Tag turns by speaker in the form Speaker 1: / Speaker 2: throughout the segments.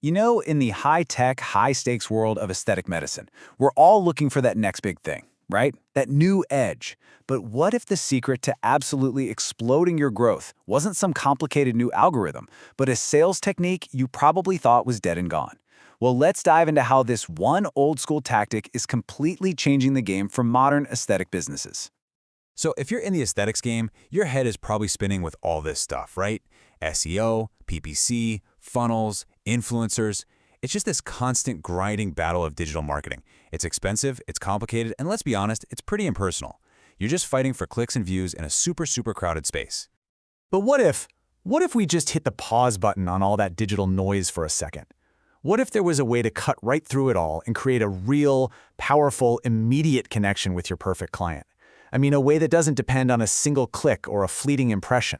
Speaker 1: You know, in the high-tech, high-stakes world of aesthetic medicine, we're all looking for that next big thing, right? That new edge. But what if the secret to absolutely exploding your growth wasn't some complicated new algorithm, but a sales technique you probably thought was dead and gone? Well, let's dive into how this one old-school tactic is completely changing the game for modern aesthetic businesses.
Speaker 2: So if you're in the aesthetics game, your head is probably spinning with all this stuff, right? SEO, PPC, funnels, influencers. It's just this constant grinding battle of digital marketing. It's expensive, it's complicated, and let's be honest, it's pretty impersonal. You're just fighting for clicks and views in a super crowded space.
Speaker 3: But what if we just hit the pause button on all that digital noise for a second? What if there was a way to cut right through it all and create a real, powerful, immediate connection with your perfect client? I mean, a way that doesn't depend on a single click or a fleeting impression.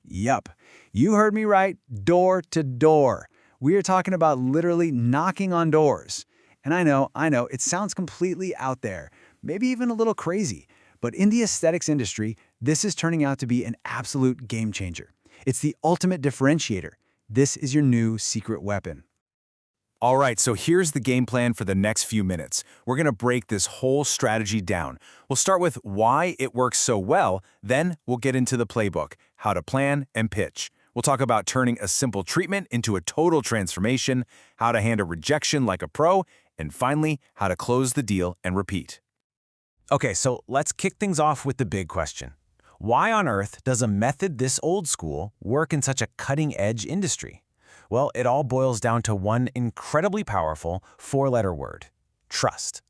Speaker 1: Yup, you heard me right, door to door. We are talking about literally knocking on doors. And I know, it sounds completely out there, maybe even a little crazy, but in the aesthetics industry, this is turning out to be an absolute game changer. It's the ultimate differentiator. This is your new secret weapon.
Speaker 2: All right, so here's the game plan for the next few minutes. We're going to break this whole strategy down. We'll start with why it works so well, then we'll get into the playbook, how to plan and pitch. We'll talk about turning a simple treatment into a total transformation, how to handle rejection like a pro, and finally, how to close the deal and repeat.
Speaker 3: Okay, so let's kick things off with the big question. Why on earth does a method this old school work in such a cutting-edge industry? Well, it all boils down to one incredibly powerful four-letter word: trust.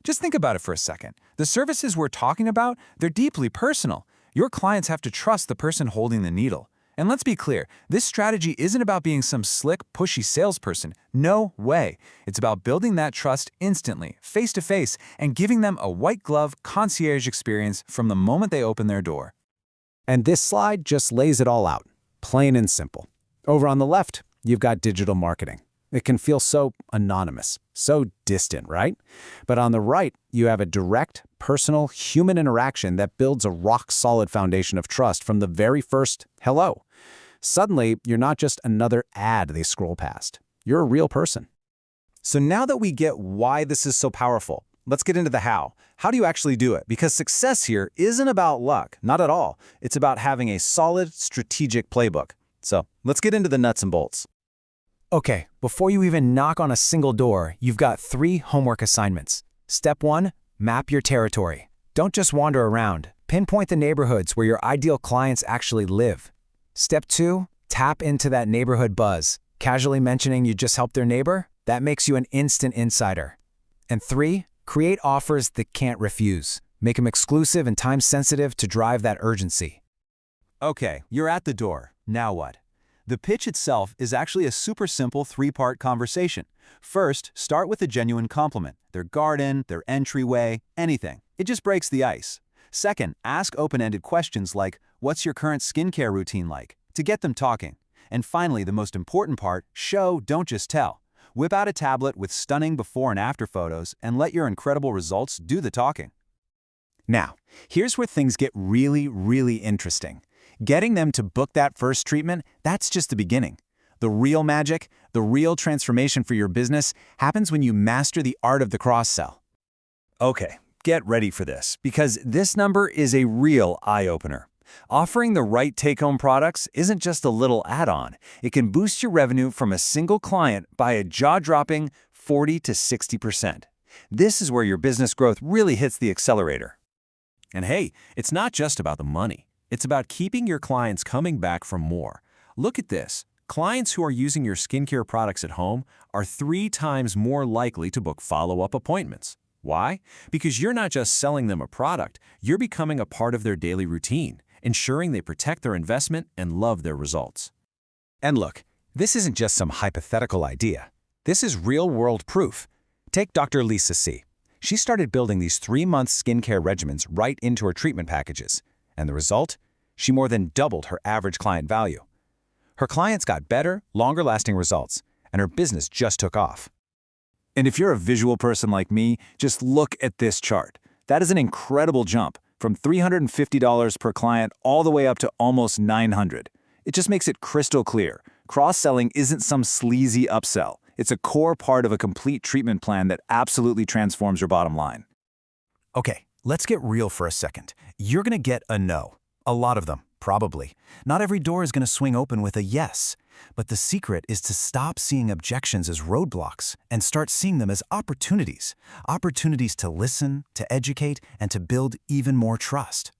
Speaker 1: Just think about it for a second. The services we're talking about, they're deeply personal. Your clients have to trust the person holding the needle. And let's be clear, this strategy isn't about being some slick, pushy salesperson. No way. It's about building that trust instantly, face-to-face, and giving them a white-glove concierge experience from the moment they open their door.
Speaker 3: And this slide just lays it all out, plain and simple. Over on the left, you've got digital marketing. It can feel so anonymous, so distant, right? But on the right, you have a direct, personal, human interaction that builds a rock-solid foundation of trust from the very first hello. Suddenly, you're not just another ad they scroll past. You're a real person.
Speaker 1: So now that we get why this is so powerful, let's get into the how. How do you actually do it? Because success here isn't about luck, not at all. It's about having a solid, strategic playbook. So let's get into the nuts and bolts.
Speaker 3: Okay, before you even knock on a single door, you've got 3 homework assignments. Step 1, map your territory. Don't just wander around. Pinpoint the neighborhoods where your ideal clients actually live. Step 2, tap into that neighborhood buzz. Casually mentioning you just helped their neighbor? That makes you an instant insider. And 3, create offers that can't refuse. Make them exclusive and time-sensitive to drive that urgency.
Speaker 1: Okay, you're at the door. Now what? The pitch itself is actually a super simple 3-part conversation. First, start with a genuine compliment. Their garden, their entryway, anything. It just breaks the ice. Second, ask open-ended questions like, what's your current skincare routine like? To get them talking. And finally, the most important part, show, don't just tell. Whip out a tablet with stunning before and after photos and let your incredible results do the talking. Now, here's where things get really interesting. Getting them to book that first treatment, that's just the beginning. The real magic, the real transformation for your business happens when you master the art of the cross-sell. Okay, get ready for this, because this number is a real eye-opener. Offering the right take-home products isn't just a little add-on. It can boost your revenue from a single client by a jaw-dropping 40 to 60%. This is where your business growth really hits the accelerator. And hey, it's not just about the money. It's about keeping your clients coming back for more. Look at this. Clients who are using your skincare products at home are 3 times more likely to book follow-up appointments. Why? Because you're not just selling them a product, you're becoming a part of their daily routine, ensuring they protect their investment and love their results. And look, this isn't just some hypothetical idea. This is real-world proof. Take Dr. Lisa C. She started building these 3-month skincare regimens right into her treatment packages. And the result? She more than doubled her average client value. Her clients got better, longer-lasting results, and her business just took off. And if you're a visual person like me, just look at this chart. That is an incredible jump, from $350 per client all the way up to almost $900. It just makes it crystal clear. Cross-selling isn't some sleazy upsell. It's a core part of a complete treatment plan that absolutely transforms your bottom line.
Speaker 2: Okay, let's get real for a second. You're going to get a no. A lot of them, probably. Not every door is going to swing open with a yes. But the secret is to stop seeing objections as roadblocks and start seeing them as opportunities. Opportunities to listen, to educate, and to build even more trust.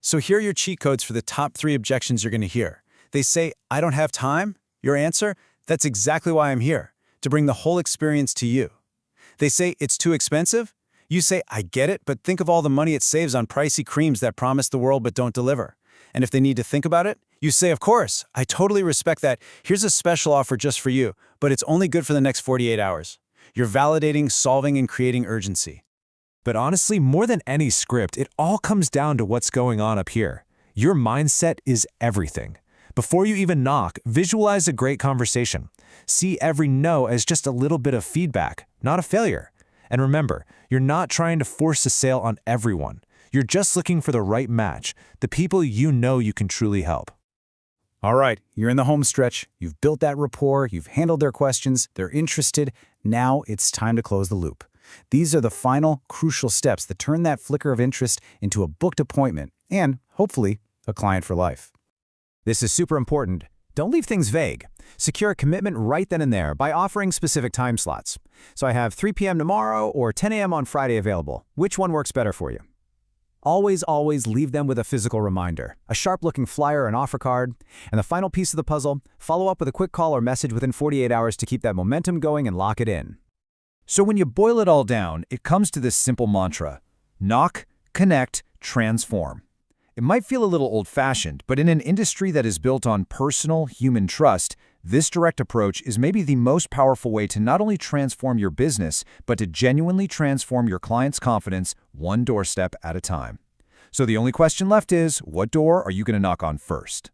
Speaker 3: So here are your cheat codes for the top 3 objections you're going to hear. They say, I don't have time. Your answer? That's exactly why I'm here, to bring the whole experience to you. They say, it's too expensive. You say, I get it, but think of all the money it saves on pricey creams that promise the world but don't deliver. And if they need to think about it, you say, of course, I totally respect that. Here's a special offer just for you, but it's only good for the next 48 hours. You're validating, solving, and creating urgency.
Speaker 4: But honestly, more than any script, it all comes down to what's going on up here. Your mindset is everything. Before you even knock, visualize a great conversation. See every no as just a little bit of feedback, not a failure. And remember, you're not trying to force a sale on everyone. You're just looking for the right match, the people you know you can truly help.
Speaker 3: All right, you're in the home stretch. You've built that rapport. You've handled their questions. They're interested. Now it's time to close the loop. These are the final, crucial steps that turn that flicker of interest into a booked appointment and, hopefully, a client for life.
Speaker 4: This is super important. Don't leave things vague. Secure a commitment right then and there by offering specific time slots. So I have 3 p.m. tomorrow or 10 a.m. on Friday available. Which one works better for you? Always leave them with a physical reminder, a sharp-looking flyer or an offer card. And the final piece of the puzzle, follow up with a quick call or message within 48 hours to keep that momentum going and lock it in.
Speaker 1: So when you boil it all down, it comes to this simple mantra: knock, connect, transform. It might feel a little old-fashioned, but in an industry that is built on personal, human trust, this direct approach is maybe the most powerful way to not only transform your business, but to genuinely transform your client's confidence one doorstep at a time. So the only question left is, what door are you going to knock on first?